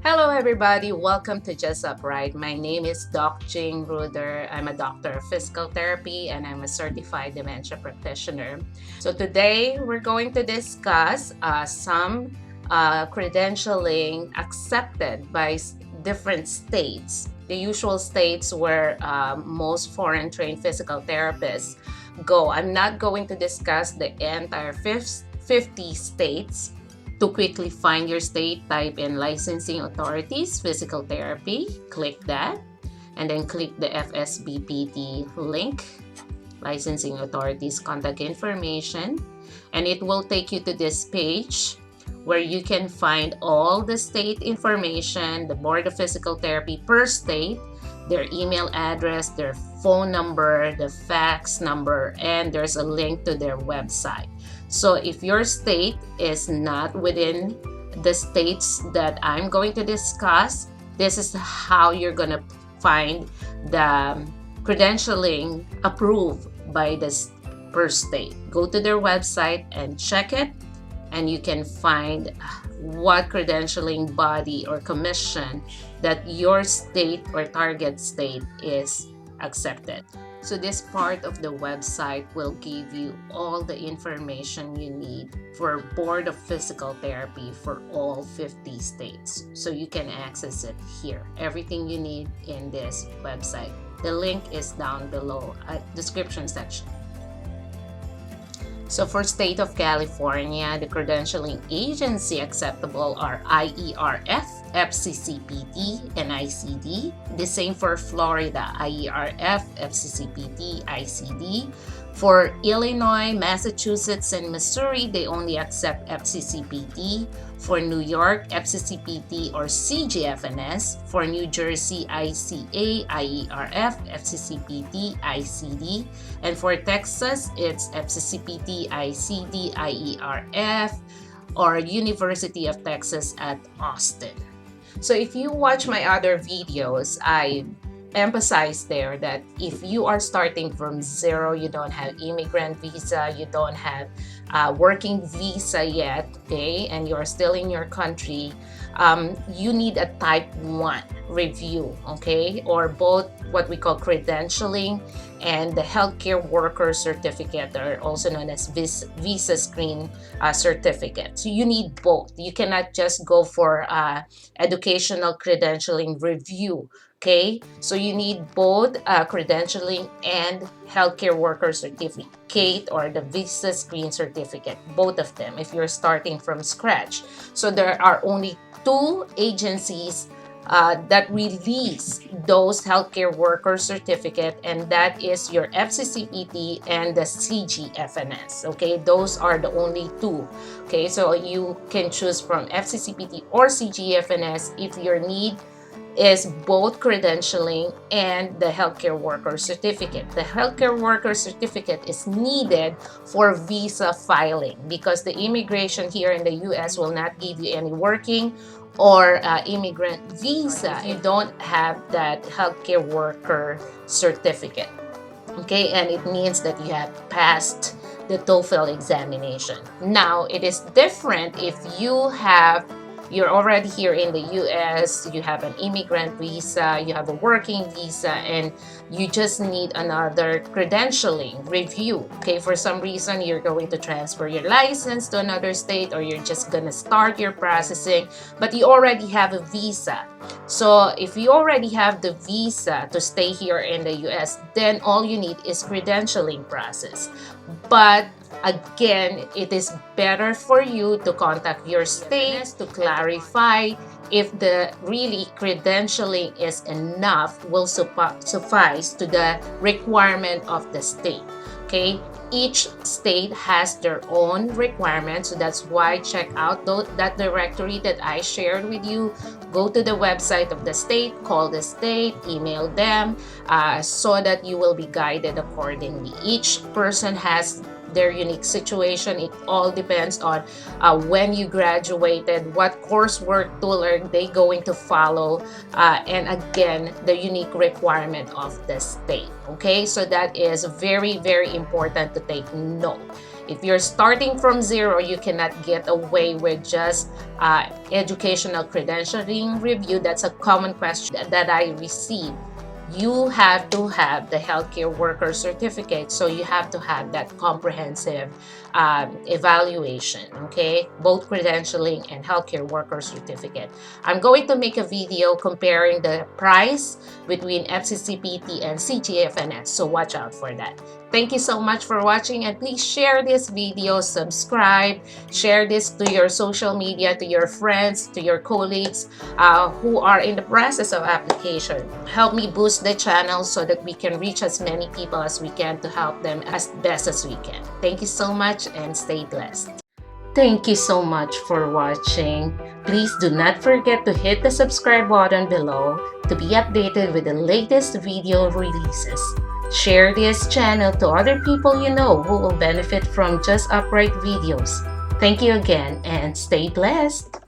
Hello everybody, welcome to Just Upright. My name is Doc Jing Ruder. I'm a doctor of physical therapy and I'm a certified dementia practitioner. So today we're going to discuss some credentialing accepted by different states. The usual states where most foreign trained physical therapists go. I'm not going to discuss the entire 50 states. To quickly find your state, type in licensing authorities, physical therapy, click that, and then click the FCCPT link, licensing authorities contact information, and it will take you to this page where you can find all the state information, the Board of Physical Therapy per state, their email address, their phone number, the fax number, and there's a link to their website. So if your state is not within the states that I'm going to discuss, this is how you're going to find the credentialing approved by the per state. Go to their website and check it, and you can find what credentialing body or commission that your state or target state is accepted. So this part of the website will give you all the information you need for Board of Physical Therapy for all 50 states. So you can access it here. Everything you need in this website. The link is down below at description section. So for state of California, the credentialing agency acceptable are IERF, FCCPT, and ICD. The same for Florida, IERF, FCCPT, ICD. For Illinois, Massachusetts, and Missouri, they only accept FCCPT. For New York, FCCPT or CGFNS. For New Jersey, ICA, IERF, FCCPT, ICD. And for Texas, it's FCCPT, ICD, IERF, or University of Texas at Austin. So if you watch my other videos, I emphasize there that if you are starting from zero, you don't have immigrant visa, you don't have working visa yet, okay, and you're still in your country, you need a type 1 review, okay, or both what we call credentialing and the healthcare worker certificate, or also known as visa screen certificate. So you need both. You cannot just go for educational credentialing review. Okay, so you need both credentialing and healthcare worker certificate or the visa screen certificate, both of them if you're starting from scratch. So there are only 2 agencies that release those healthcare worker certificate, and that is your FCCPT and the CGFNS. Okay, those are the only 2. Okay, so you can choose from FCCPT or CGFNS if your need is both credentialing and the healthcare worker certificate. The healthcare worker certificate is needed for visa filing because the immigration here in the US will not give you any working or immigrant visa if you don't have that healthcare worker certificate. Okay, and it means that you have passed the TOEFL examination. Now, it is different if you're already here in the US, you have an immigrant visa, you have a working visa, and you just need another credentialing review. Okay, for some reason, you're going to transfer your license to another state, or you're just gonna start your processing, but you already have a visa. So if you already have the visa to stay here in the US, then all you need is credentialing process. But again, it is better for you to contact your state to clarify if the really credentialing is enough, will suffice to the requirement of the state. Okay, each state has their own requirements, so that's why check out that directory that I shared with you. Go to the website of the state, call the state, email them, so that you will be guided accordingly. Each person has their unique situation. It all depends on when you graduated, what coursework tool are they going to follow, and again, the unique requirement of the state. Okay, so that is very, very important to take note. If you're starting from zero, you cannot get away with just educational credentialing review. That's a common question that I receive. You have to have the healthcare worker certificate, so you have to have that comprehensive evaluation, okay, both credentialing and healthcare worker certificate. I'm going to make a video comparing the price between FCCPT and CGFNS, so watch out for that. Thank you so much for watching, and please share this video, subscribe, share this to your social media, to your friends, to your colleagues who are in the process of application. Help me boost the channel so that we can reach as many people as we can to help them as best as we can. Thank you so much and stay blessed. Thank you so much for watching. Please do not forget to hit the subscribe button below to be updated with the latest video releases. Share this channel to other people you know who will benefit from just upright videos. Thank you again and stay blessed.